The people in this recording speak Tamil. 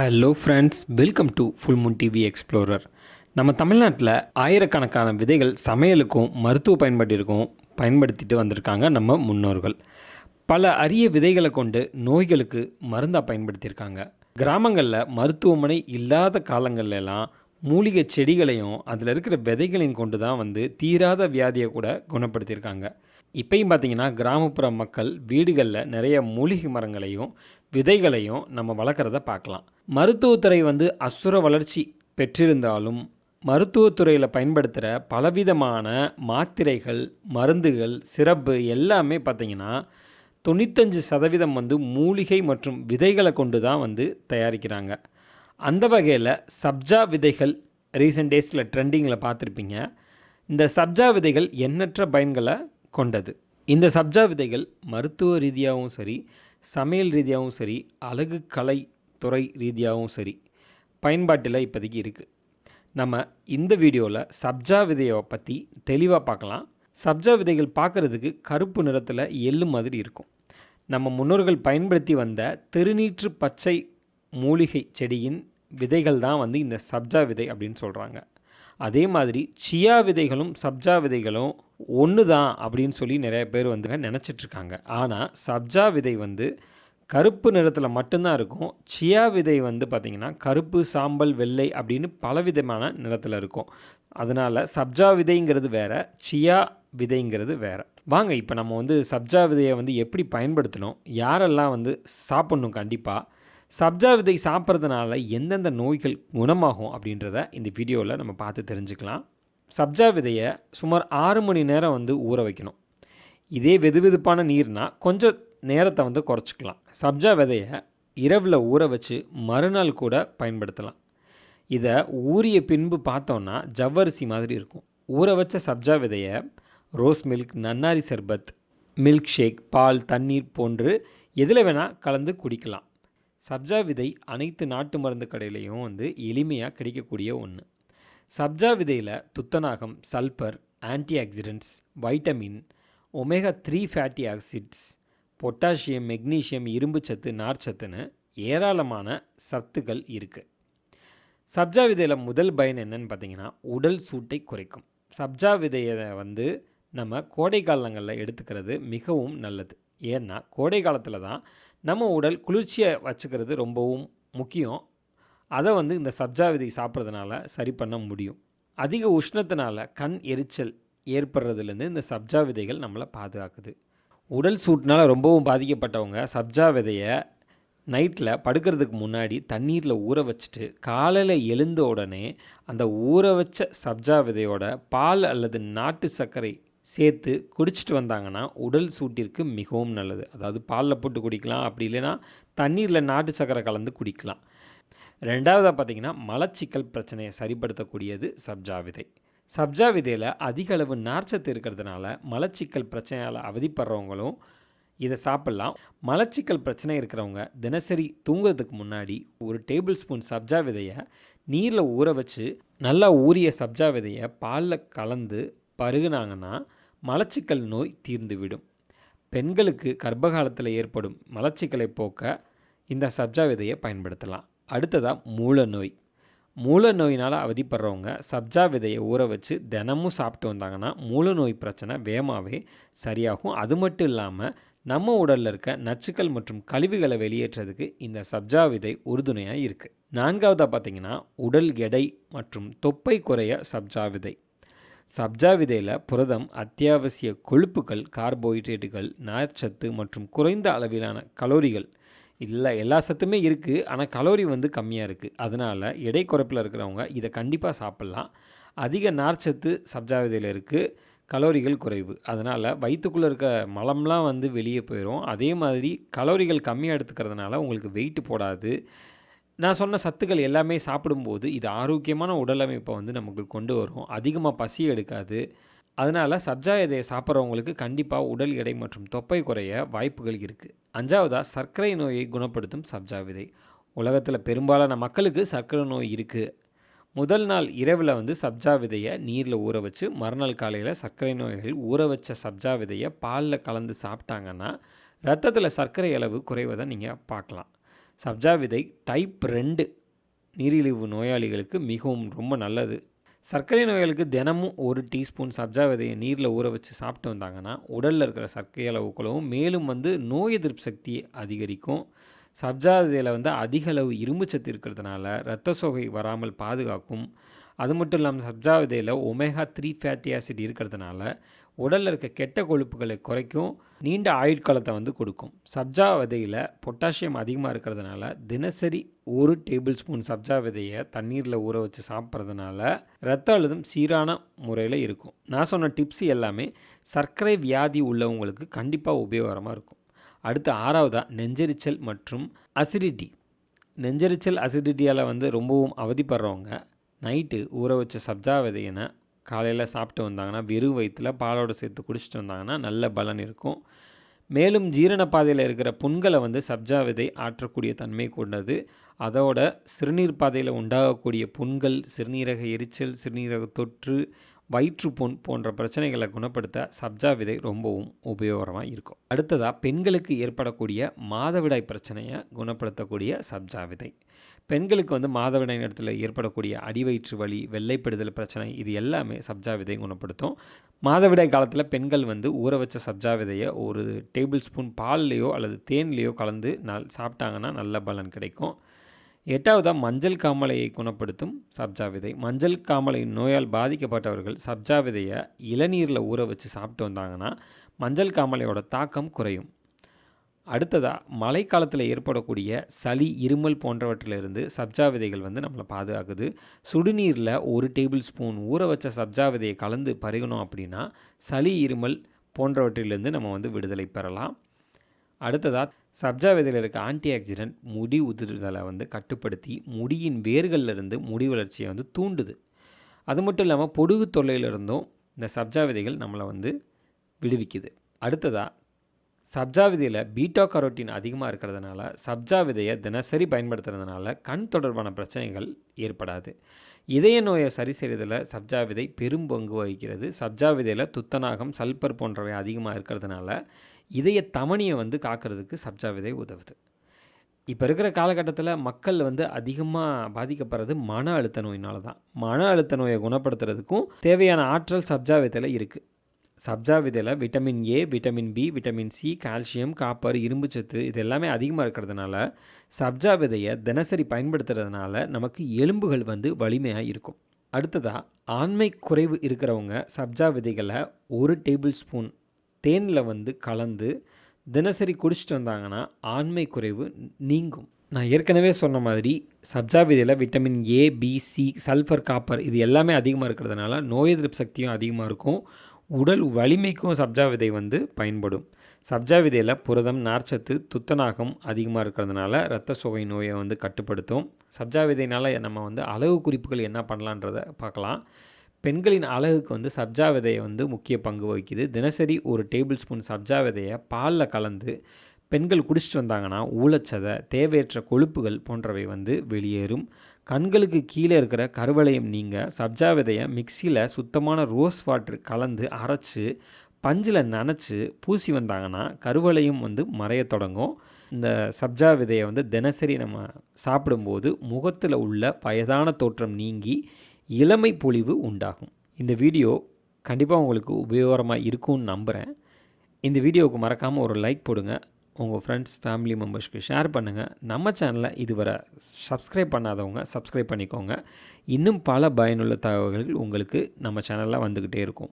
Hello friends, welcome to full Moon TV explorer. நம்ம தமிழ்நாட்டில் ஆயிரக்கணக்கான விதைகள் சமையலுக்கும் மருத்துவ பயன்பாட்டிற்கும் பயன்படுத்திட்டு வந்திருக்காங்க நம்ம முன்னோர்கள். பல அரிய விதைகளை கொண்டு நோய்களுக்கு மருந்தாக பயன்படுத்தியிருக்காங்க. கிராமங்களில் மருத்துவமனை இல்லாத காலங்கள்லாம் மூலிகை செடிகளையும் அதில் இருக்கிற விதைகளையும் கொண்டு தான் தீராத வியாதியை கூட குணப்படுத்தியிருக்காங்க. இப்பயும் பார்த்திங்கன்னா கிராமப்புற மக்கள் வீடுகளில் நிறைய மூலிகை மரங்களையும் விதைகளையும் நம்ம வளர்க்குறத பார்க்கலாம். மருத்துவத்துறை அசுர வளர்ச்சி பெற்றிருந்தாலும் மருத்துவத்துறையில் பயன்படுத்துகிற பலவிதமான மாத்திரைகள், மருந்துகள், சிரப்பு எல்லாமே பார்த்திங்கன்னா 95% மூலிகை மற்றும் விதைகளை கொண்டு தான் தயாரிக்கிறாங்க. அந்த வகையில் சப்ஜா விதைகள் ரீசெண்ட் டேஸில் ட்ரெண்டிங்கில் பார்த்துருப்பீங்க. இந்த சப்ஜா விதைகள் எண்ணற்ற பயன்களை கொண்டது. இந்த சப்ஜா விதைகள் மருத்துவ ரீதியாகவும் சரி, சமையல் ரீதியாகவும் சரி, அழகு கலை துறை ரீதியாகவும் சரி பயன்பாட்டில் இப்போதைக்கு இருக்குது. நம்ம இந்த வீடியோவில் சப்ஜா விதையை பற்றி தெளிவாக பார்க்கலாம். சப்ஜா விதைகள் பார்க்குறதுக்கு கருப்பு நிறத்தில் எள்ளு மாதிரி இருக்கும். நம்ம முன்னோர்கள் பயன்படுத்தி வந்த திருநீற்று பச்சை மூலிகை செடியின் விதைகள் தான் இந்த சப்ஜா விதை அப்படின்னு சொல்கிறாங்க. அதே மாதிரி சியா விதைகளும் சப்ஜா விதைகளும் ஒன்று தான் அப்படின்னு சொல்லி நிறைய பேர் நினச்சிட்ருக்காங்க. ஆனால் சப்ஜா விதை கருப்பு நிறத்தில் மட்டும்தான் இருக்கும். சியா விதை பார்த்திங்கன்னா கருப்பு, சாம்பல், வெள்ளை அப்படின்னு பலவிதமான நிறத்தில் இருக்கும். அதனால் சப்ஜா விதைங்கிறது வேறு, சியா விதைங்கிறது வேறு. வாங்க இப்போ நம்ம சப்ஜா விதையை எப்படி பயன்படுத்தணும், யாரெல்லாம் சாப்பிட்ணும், கண்டிப்பாக சப்ஜா விதை சாப்பிட்றதுனால எந்தெந்த நோய்கள் குணமாகும் அப்படின்றத இந்த வீடியோவில் நம்ம பார்த்து தெரிஞ்சுக்கலாம். சப்ஜா விதையை சுமார் 6 மணி நேரம் ஊற வைக்கணும். இதே வெதுவெதுப்பான நீர்னால் கொஞ்சம் நேரத்தை குறைச்சிக்கலாம். சப்ஜா விதையை இரவில் ஊற வச்சு மறுநாள் கூட பயன்படுத்தலாம். இதை ஊறிய பின்பு பார்த்தோன்னா ஜவ்வரிசி மாதிரி இருக்கும். ஊற வச்ச சப்ஜா விதையை ரோஸ் மில்க், நன்னாரி சர்பத், மில்க் ஷேக், பால், தண்ணீர் போன்று எதில் வேணால் கலந்து குடிக்கலாம். சப்ஜா விதை அனைத்து நாட்டு மருந்து கடையிலையும் எளிமையாக கிடைக்கக்கூடிய ஒன்று. சப்ஜா விதையில் துத்தநாகம், sulphur, anti oxidants, vitamin, omega 3 fatty acids, potassium, magnesium, இரும்பு சத்து, நார்ச்சத்துன்னு ஏராளமான சத்துக்கள் இருக்குது. சப்ஜா விதையில் முதல் பயன் என்னன்னு பார்த்தீங்கன்னா உடல் சூட்டை குறைக்கும். சப்ஜா விதையை நம்ம கோடை காலங்களில் எடுத்துக்கிறது மிகவும் நல்லது. ஏன்னா கோடை காலத்தில் தான் நம்ம உடல் குளிர்ச்சியை வச்சுக்கிறது ரொம்பவும் முக்கியம். அதை இந்த சப்ஜா விதை சாப்பிட்றதுனால சரி பண்ண முடியும். அதிக உஷ்ணத்தினால கண் எரிச்சல் ஏற்படுறதுலேருந்து இந்த சப்ஜா விதைகள் நம்மளை பாதுகாக்குது. உடல் சூட்டினால் ரொம்பவும் பாதிக்கப்பட்டவங்க சப்ஜா விதையை நைட்டில் படுக்கிறதுக்கு முன்னாடி தண்ணீரில் ஊற வச்சுட்டு காலையில் எழுந்த உடனே அந்த ஊற வச்ச சப்ஜா விதையோட பால் அல்லது நாட்டு சர்க்கரை சேர்த்து குடிச்சிட்டு வந்தாங்கன்னா உடல் சூட்டிற்கு மிகவும் நல்லது. அதாவது பாலில் போட்டு குடிக்கலாம், அப்படி இல்லைன்னா தண்ணீரில் நாட்டு சர்க்கரை கலந்து குடிக்கலாம். ரெண்டாவதாக பார்த்திங்கன்னா மலச்சிக்கல் பிரச்சனையை சரிப்படுத்தக்கூடியது சப்ஜா விதை. சப்ஜா விதையில் அதிக அளவு நார்ச்சத்து இருக்கிறதுனால மலச்சிக்கல் பிரச்சனையால் அவதிப்படுறவங்களும் இதை சாப்பிட்லாம். மலச்சிக்கல் பிரச்சனை இருக்கிறவங்க தினசரி தூங்குறதுக்கு முன்னாடி ஒரு டேபிள் ஸ்பூன் சப்ஜா விதையை நீரில் ஊற வச்சு நல்லா ஊறிய சப்ஜா விதையை பாலில் கலந்து பருகுனாங்கன்னா மலச்சிக்கல் நோய் தீர்ந்துவிடும். பெண்களுக்கு கர்ப்பகாலத்தில் ஏற்படும் மலச்சிக்கலை போக்க இந்த சப்ஜா விதையை பயன்படுத்தலாம். அடுத்ததாக மூல நோயினால் அவதிப்படுறவங்க சப்ஜா விதையை ஊற வச்சு தினமும் சாப்பிட்டு வந்தாங்கன்னா மூல நோய் பிரச்சனை வேகமாகவே சரியாகும். அது மட்டும் இல்லாமல் நம்ம உடலில் இருக்க நச்சுக்கள் மற்றும் கழிவுகளை வெளியேற்றதுக்கு இந்த சப்ஜா விதை உறுதுணையாக இருக்குது. நான்காவதாக பார்த்திங்கன்னா உடல் எடை மற்றும் தொப்பை குறைய சப்ஜா விதை. சப்ஜா விதையில் புரதம், அத்தியாவசிய கொழுப்புகள், கார்போஹைட்ரேட்டுகள், நார்ச்சத்து மற்றும் குறைந்த அளவிலான கலோரிகள் இல்லை, எல்லா சத்துமே இருக்குது. ஆனால் கலோரி கம்மியாக இருக்குது. அதனால் எடை குறைப்பில் இருக்கிறவங்க இதை கண்டிப்பாக சாப்பிட்லாம். அதிக நார்ச்சத்து சப்ஜா விதையில் இருக்குது, கலோரிகள் குறைவு. அதனால் வயிற்றுக்குள்ளே இருக்க மலம்லாம் வெளியே போயிடும். அதே மாதிரி கலோரிகள் கம்மியாக எடுத்துக்கிறதுனால உங்களுக்கு வெயிட் போடாது. நான் சொன்ன சத்துக்கள் எல்லாமே சாப்பிடும்போது இது ஆரோக்கியமான உடல் அமைப்பை நமக்கு கொண்டு வரும். அதிகமாக பசி எடுக்காது. அதனால் சப்ஜா விதையை சாப்பிட்றவங்களுக்கு கண்டிப்பாக உடல் எடை மற்றும் தொப்பை குறைய வாய்ப்புகள் இருக்குது. அஞ்சாவதாக சர்க்கரை நோயை குணப்படுத்தும் சப்ஜா விதை. உலகத்தில் பெரும்பாலான மக்களுக்கு சர்க்கரை நோய் இருக்குது. முதல் நாள் இரவில் சப்ஜா விதையை நீரில் ஊற வச்சு மறுநாள் காலையில் சர்க்கரை நோய்கள் ஊற வச்ச சப்ஜா விதையை பாலில் கலந்து சாப்பிட்டாங்கன்னா ரத்தத்தில் சர்க்கரை அளவு குறைவதை நீங்கள் பார்க்கலாம். சப்ஜா விதை டைப் 2 நீரிழிவு நோயாளிகளுக்கு மிகவும் ரொம்ப நல்லது. சர்க்கரை நோயாளிகளுக்கு தினமும் 1 டீஸ்பூன் சப்ஜா விதையை நீரில் ஊற வச்சு சாப்பிட்டு வந்தாங்கன்னா உடலில் இருக்கிற சர்க்கரை அளவு குறைவும், மேலும் நோய் எதிர்ப்பு சக்தியை அதிகரிக்கும். சப்ஜா விதையில் அதிக அளவு இரும்பு சத்து இருக்கிறதுனால இரத்த சோகை வராமல் பாதுகாக்கும். அது மட்டும் இல்லாமல் சப்ஜா விதையில் ஒமேகா 3 ஃபேட்டி ஆசிட் இருக்கிறதுனால உடலில் இருக்க கெட்ட கொழுப்புகளை குறைக்கும், நீண்ட ஆயுட்காலத்தை கொடுக்கும். சப்ஜா விதையில் பொட்டாசியம் அதிகமாக இருக்கிறதுனால தினசரி 1 டேபிள் ஸ்பூன் சப்ஜா விதையை தண்ணீரில் ஊற வச்சு சாப்பிட்றதுனால இரத்த அழுத்தம் சீரான முறையில் இருக்கும். நான் சொன்ன டிப்ஸ் எல்லாமே சர்க்கரை வியாதி உள்ளவங்களுக்கு கண்டிப்பாக உபயோகரமாக இருக்கும். அடுத்து 6வதாக நெஞ்செரிச்சல் மற்றும் அசிடிட்டி. நெஞ்செரிச்சல் அசிடிட்டியால் ரொம்பவும் அவதிப்படுறவங்க நைட்டு ஊற வச்ச சப்ஜா விதையினை காலையில் சாப்பிட்டு வந்தாங்கன்னா வெறும் வயிற்றில் பாலோடு சேர்த்து குடிச்சிட்டு வந்தாங்கன்னா நல்ல பலன் இருக்கும். மேலும் ஜீரண பாதையில் இருக்கிற புண்களை சப்ஜா விதை ஆற்றக்கூடிய தன்மை கொண்டது. அதோட சிறுநீர் பாதையில் உண்டாகக்கூடிய புண்கள், சிறுநீரக எரிச்சல், சிறுநீரக தொற்று, வயிற்றுப்புண் போன்ற பிரச்சனைகளை குணப்படுத்த சப்ஜா விதை ரொம்பவும் உபயோகரமாக இருக்கும். அடுத்ததாக பெண்களுக்கு ஏற்படக்கூடிய மாதவிடாய் பிரச்சனையை குணப்படுத்தக்கூடிய சப்ஜா விதை. பெண்களுக்கு மாதவிடாய் நேரத்தில் ஏற்படக்கூடிய அடிவயிற்று வலி, வெள்ளைப்படுதல் பிரச்சனை, இது எல்லாமே சப்ஜா விதை குணப்படுத்தும். மாதவிடாய் காலத்தில் பெண்கள் ஊற வச்ச சப்ஜா விதையை 1 டேபிள் ஸ்பூன் பால்லையோ அல்லது தேன்லேயோ கலந்து சாப்பிட்டாங்கன்னா நல்ல பலன் கிடைக்கும். 8வதாக மஞ்சள் காமாலையை குணப்படுத்தும் சப்ஜா விதை. மஞ்சள் காமாலை நோயால் பாதிக்கப்பட்டவர்கள் சப்ஜா விதையை இளநீரில் ஊற வச்சு சாப்பிட்டு வந்தாங்கன்னா மஞ்சள் காமாலையோட தாக்கம் குறையும். அடுத்ததாக மழைக்காலத்தில் ஏற்படக்கூடிய சளி, இருமல் போன்றவற்றிலிருந்து சப்ஜா விதைகள் நம்மளை பாதுகாக்குது. சுடுநீரில் 1 டேபிள் ஸ்பூன் ஊற வச்ச சப்ஜா விதையை கலந்து பருகணும் அப்படின்னா சளி, இருமல் போன்றவற்றிலிருந்து நம்ம விடுதலை பெறலாம். அடுத்ததாக சப்ஜா விதையில் இருக்க ஆன்டி ஆக்சிடென்ட் முடி உதிர்தலை கட்டுப்படுத்தி முடியின் வேர்களிலிருந்து முடி வளர்ச்சியை தூண்டுது. அது மட்டும் இல்லாமல் பொடுகு தொல்லையிலிருந்தும் இந்த சப்ஜா விதைகள் நம்மளை விடுவிக்குது. அடுத்ததாக சப்ஜா விதையில் பீட்டா கரோட்டின் அதிகமாக இருக்கிறதுனால சப்ஜா விதையை தினசரி பயன்படுத்துறதுனால கண் தொடர்பான பிரச்சனைகள் ஏற்படாது. இதய நோயை சரி செய்கிறதுல சப்ஜா விதை பெரும் பங்கு வகிக்கிறது. சப்ஜா விதையில் துத்தநாகம், சல்பர் போன்றவை அதிகமாக இருக்கிறதுனால இதய தமனியை காக்கிறதுக்கு சப்ஜா விதை உதவுது. இப்போ இருக்கிற காலகட்டத்தில் மக்கள் அதிகமாக பாதிக்கப்படுறது மன அழுத்த நோயினால தான். மன அழுத்த நோயை குணப்படுத்துறதுக்கும் தேவையான ஆற்றல் சப்ஜா விதையில் இருக்குது. சப்ஜா விதையில் vitamin A, vitamin B, vitamin C, calcium, copper, இரும்புச்சத்து இது எல்லாமே அதிகமாக இருக்கிறதுனால சப்ஜா விதையை தினசரி பயன்படுத்துறதுனால நமக்கு எலும்புகள் வலிமையாக இருக்கும். அடுத்ததாக ஆண்மை குறைவு இருக்கிறவங்க சப்ஜா விதைகளை 1 டேபிள் ஸ்பூன் தேனில் கலந்து தினசரி குடிச்சிட்டு வந்தாங்கன்னா ஆண்மை குறைவு நீங்கும். நான் ஏற்கனவே சொன்ன மாதிரி சப்ஜா விதையில் vitamin A, B, C, sulphur, copper இது எல்லாமே அதிகமாக இருக்கிறதுனால நோய் எதிர்ப்பு சக்தியும் அதிகமாக இருக்கும். உடல் வலிமைக்கும் சப்ஜா விதை பயன்படும். சப்ஜா விதையில் புரதம், நார்ச்சத்து, துத்தநாகம் அதிகமாக இருக்கிறதுனால இரத்த சோகை நோயை கட்டுப்படுத்தும். சப்ஜா விதையினால் நம்ம அளவு குறிப்புகள் என்ன பண்ணலான்றதை பார்க்கலாம். பெண்களின் அழகுக்கு சப்ஜா விதையை முக்கிய பங்கு வகிக்குது. தினசரி 1 டேபிள் ஸ்பூன் சப்ஜா விதையை பாலில் கலந்து பெண்கள் குடிச்சிட்டு வந்தாங்கன்னா ஊழச்சதை, தேவையற்ற கொழுப்புகள் போன்றவை வெளியேறும். கண்களுக்கு கீழே இருக்கிற கருவளையம் நீங்க சப்ஜா விதையை மிக்சியில் சுத்தமான ரோஸ் வாட்டர் கலந்து அரைச்சி பஞ்சில் நனைச்சி பூசி வந்தாங்கன்னா கருவளையம் மறைய தொடங்கும். இந்த சப்ஜா விதையை தினசரி நம்ம சாப்பிடும்போது முகத்தில் உள்ள வயதான தோற்றம் நீங்கி இளமை பொலிவு உண்டாகும். இந்த வீடியோ கண்டிப்பாக உங்களுக்கு உபயோகரமாக இருக்கும்னு நம்புகிறேன். இந்த வீடியோவுக்கு மறக்காமல் ஒரு லைக் போடுங்க. உங்கள் ஃப்ரெண்ட்ஸ், ஃபேமிலி மெம்பர்ஸ்க்கு ஷேர் பண்ணுங்கள். நம்ம சேனலை இதுவரை சப்ஸ்கிரைப் பண்ணாதவங்க சப்ஸ்கிரைப் பண்ணிக்கோங்க. இன்னும் பல பயனுள்ள தகவல்கள் உங்களுக்கு நம்ம சேனலில் வந்துக்கிட்டே இருக்கும்.